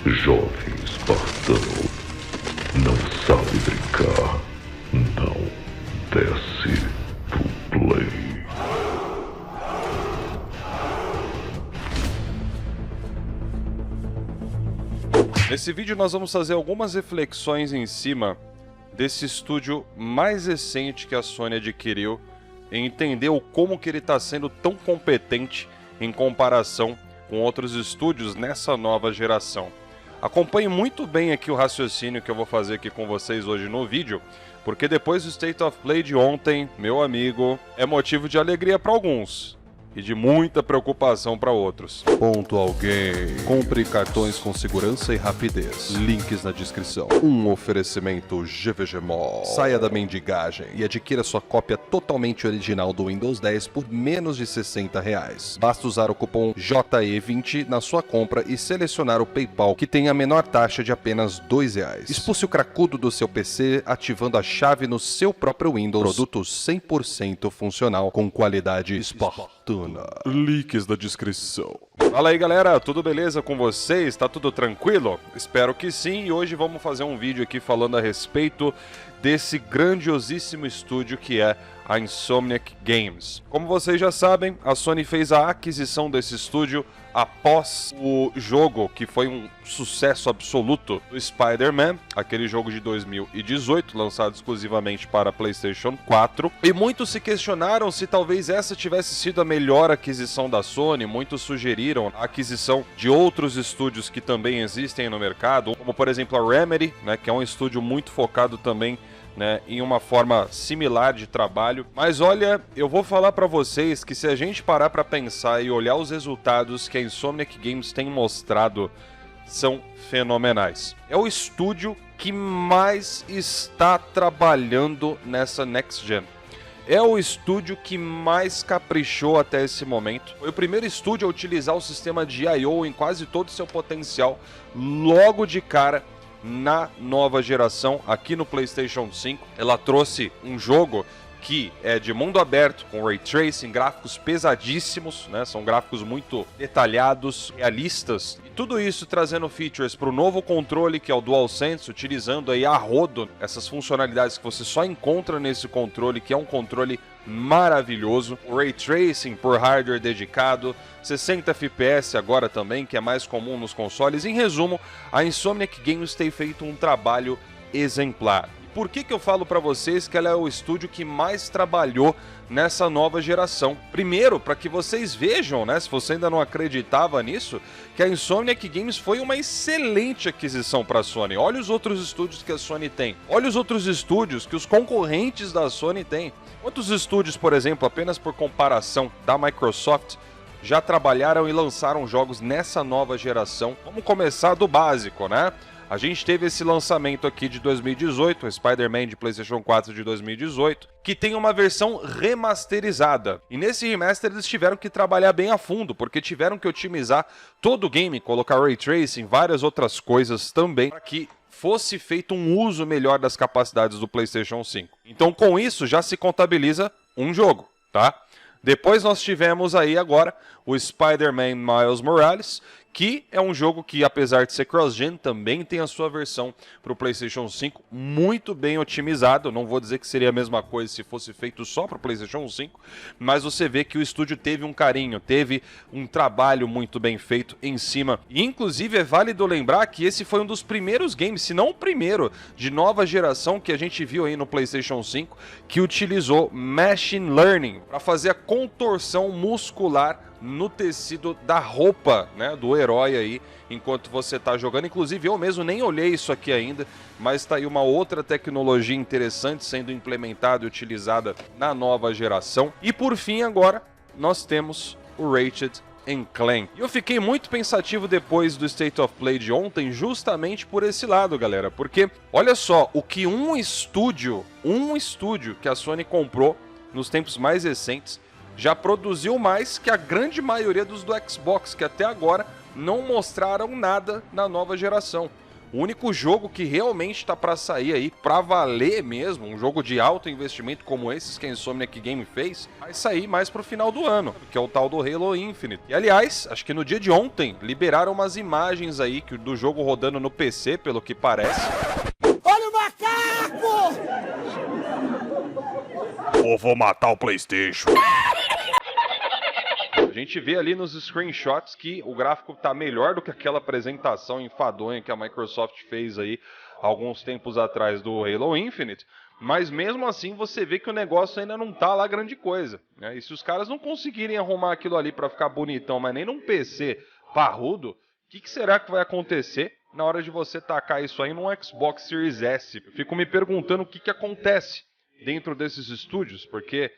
Jovem espartano, não sabe brincar, não desce pro play. Nesse vídeo nós vamos fazer algumas reflexões em cima desse estúdio mais recente que a Sony adquiriu e entender como que ele está sendo tão competente em comparação com outros estúdios nessa nova geração. Acompanhe muito bem aqui o raciocínio que eu vou fazer aqui com vocês hoje no vídeo, porque depois do State of Play de ontem, meu amigo, é motivo de alegria para alguns e de muita preocupação para outros. Ponto alguém. Compre cartões com segurança e rapidez. Links na descrição. Um oferecimento GVG Mall. Saia da mendigagem e adquira sua cópia totalmente original do Windows 10 por menos de R$60. Basta usar o cupom JE20 na sua compra e selecionar o PayPal, que tem a menor taxa de apenas R$2. Expulse o cracudo do seu PC ativando a chave no seu próprio Windows. Produto 100% funcional com qualidade espartana. Links da descrição. Fala aí galera, tudo beleza com vocês? Tá tudo tranquilo? Espero que sim, e hoje vamos fazer um vídeo aqui falando a respeito desse grandiosíssimo estúdio que é a Insomniac Games. Como vocês já sabem, a Sony fez a aquisição desse estúdio após o jogo que foi um sucesso absoluto do Spider-Man, aquele jogo de 2018, lançado exclusivamente para PlayStation 4. E muitos se questionaram se talvez essa tivesse sido a melhor aquisição da Sony. Muitos sugeriram a aquisição de outros estúdios que também existem no mercado, como por exemplo a Remedy, né, que é um estúdio muito focado também em uma forma similar de trabalho. Mas olha, eu vou falar para vocês que se a gente parar para pensar e olhar os resultados que a Insomniac Games tem mostrado, são fenomenais. É o estúdio que mais está trabalhando nessa Next Gen. É o estúdio que mais caprichou até esse momento. Foi o primeiro estúdio a utilizar o sistema de I/O em quase todo o seu potencial, logo de cara, na nova geração, aqui no PlayStation 5. Ela trouxe um jogo que é de mundo aberto, com Ray Tracing, gráficos pesadíssimos, né? São gráficos muito detalhados, realistas, e tudo isso trazendo features para o novo controle, que é o DualSense, utilizando aí a rodo essas funcionalidades que você só encontra nesse controle, que é um controle maravilhoso. O Ray Tracing por hardware dedicado, 60 FPS agora também, que é mais comum nos consoles. Em resumo, a Insomniac Games tem feito um trabalho exemplar. Por que eu falo para vocês que ela é o estúdio que mais trabalhou nessa nova geração? Primeiro, para que vocês vejam, né, se você ainda não acreditava nisso, que a Insomniac Games foi uma excelente aquisição para a Sony. Olha os outros estúdios que a Sony tem. Olha os outros estúdios que os concorrentes da Sony têm. Quantos estúdios, por exemplo, apenas por comparação da Microsoft, já trabalharam e lançaram jogos nessa nova geração? Vamos começar do básico, né? A gente teve esse lançamento aqui de 2018, o Spider-Man de PlayStation 4 de 2018, que tem uma versão remasterizada. E nesse remaster eles tiveram que trabalhar bem a fundo, porque tiveram que otimizar todo o game, colocar Ray Tracing, várias outras coisas também, para que fosse feito um uso melhor das capacidades do PlayStation 5. Então com isso já se contabiliza um jogo, tá? Depois nós tivemos aí agora o Spider-Man Miles Morales, que é um jogo que, apesar de ser cross-gen, também tem a sua versão para o PlayStation 5 muito bem otimizado. Não vou dizer que seria a mesma coisa se fosse feito só para o PlayStation 5, mas você vê que o estúdio teve um carinho, teve um trabalho muito bem feito em cima. E, inclusive, é válido lembrar que esse foi um dos primeiros games, se não o primeiro, de nova geração que a gente viu aí no PlayStation 5, que utilizou Machine Learning para fazer a contorção muscular no tecido da roupa, né, do herói aí, enquanto você está jogando. Inclusive eu mesmo nem olhei isso aqui ainda, mas está aí uma outra tecnologia interessante sendo implementada e utilizada na nova geração. E por fim agora nós temos o Ratchet & Clank. E eu fiquei muito pensativo depois do State of Play de ontem, justamente por esse lado, galera, porque olha só, o que um estúdio que a Sony comprou nos tempos mais recentes já produziu mais que a grande maioria dos do Xbox, que até agora não mostraram nada na nova geração. O único jogo que realmente tá pra sair aí, pra valer mesmo, um jogo de alto investimento como esses que a Insomniac Game fez, vai sair mais pro final do ano, que é o tal do Halo Infinite. E aliás, acho que no dia de ontem, liberaram umas imagens aí do jogo rodando no PC, pelo que parece. Olha o macaco! Ou vou matar o PlayStation. A gente vê ali nos screenshots que o gráfico tá melhor do que aquela apresentação enfadonha que a Microsoft fez aí alguns tempos atrás do Halo Infinite, mas mesmo assim você vê que o negócio ainda não tá lá grande coisa, né? E se os caras não conseguirem arrumar aquilo ali para ficar bonitão, mas nem num PC parrudo, o que será que vai acontecer na hora de você tacar isso aí num Xbox Series S? Eu fico me perguntando o que acontece dentro desses estúdios, porque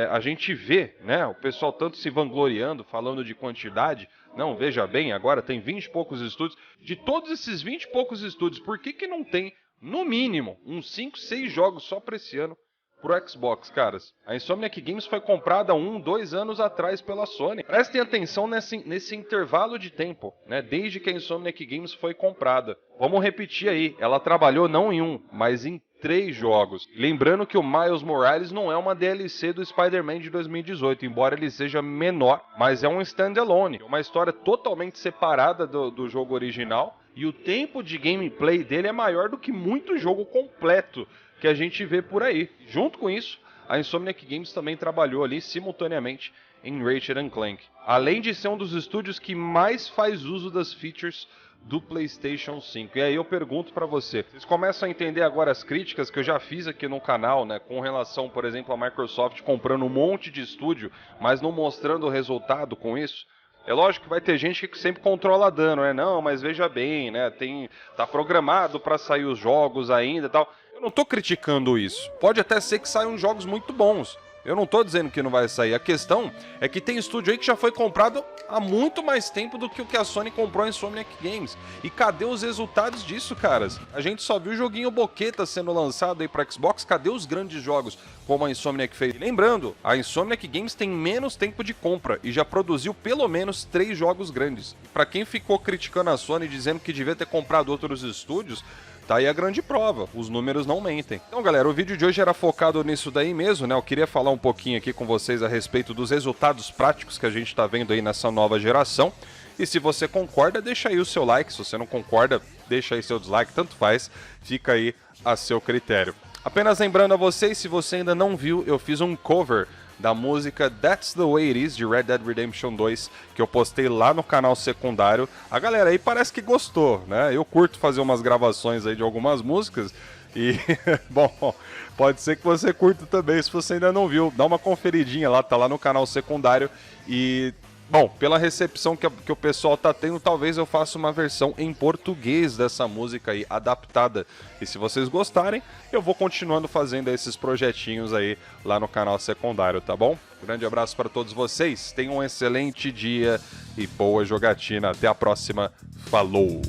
a gente vê, né, o pessoal tanto se vangloriando, falando de quantidade. Não, veja bem, agora tem 20 e poucos estúdios. De todos esses 20 e poucos estúdios, por que não tem, no mínimo, uns 5, 6 jogos só para esse ano pro Xbox, caras? A Insomniac Games foi comprada 1, 2 anos atrás pela Sony. Prestem atenção nesse intervalo de tempo, né, desde que a Insomniac Games foi comprada. Vamos repetir aí, ela trabalhou não em 1, mas em 3 jogos. Lembrando que o Miles Morales não é uma DLC do Spider-Man de 2018, embora ele seja menor, mas é um standalone, uma história totalmente separada do jogo original, e o tempo de gameplay dele é maior do que muito jogo completo que a gente vê por aí. Junto com isso, a Insomniac Games também trabalhou ali simultaneamente em Ratchet & Clank, além de ser um dos estúdios que mais faz uso das features do PlayStation 5. E aí eu pergunto pra vocês começam a entender agora as críticas que eu já fiz aqui no canal, né, com relação, por exemplo, a Microsoft comprando um monte de estúdio, mas não mostrando o resultado com isso? É lógico que vai ter gente que sempre controla dano, né? Não, mas veja bem, né, tá programado pra sair os jogos ainda e tal. Eu não tô criticando isso. Pode até ser que saiam jogos muito bons. Eu não tô dizendo que não vai sair. A questão é que tem estúdio aí que já foi comprado há muito mais tempo do que o que a Sony comprou em Insomniac Games. E cadê os resultados disso, caras? A gente só viu o joguinho boqueta sendo lançado aí pra Xbox. Cadê os grandes jogos como a Insomniac fez? E lembrando, a Insomniac Games tem menos tempo de compra e já produziu pelo menos 3 jogos grandes. Pra quem ficou criticando a Sony dizendo que devia ter comprado outros estúdios, tá aí a grande prova, os números não mentem. Então, galera, o vídeo de hoje era focado nisso daí mesmo, né? Eu queria falar um pouquinho aqui com vocês a respeito dos resultados práticos que a gente tá vendo aí nessa nova geração. E se você concorda, deixa aí o seu like. Se você não concorda, deixa aí seu dislike, tanto faz, fica aí a seu critério. Apenas lembrando a vocês, se você ainda não viu, eu fiz um cover da música That's the Way It Is, de Red Dead Redemption 2, que eu postei lá no canal secundário. A galera aí parece que gostou, né? Eu curto fazer umas gravações aí de algumas músicas e, bom, pode ser que você curta também, se você ainda não viu. Dá uma conferidinha lá, tá lá no canal secundário e... Bom, pela recepção que o pessoal tá tendo, talvez eu faça uma versão em português dessa música aí, adaptada. E se vocês gostarem, eu vou continuando fazendo esses projetinhos aí lá no canal secundário, tá bom? Grande abraço para todos vocês, tenham um excelente dia e boa jogatina. Até a próxima, falou!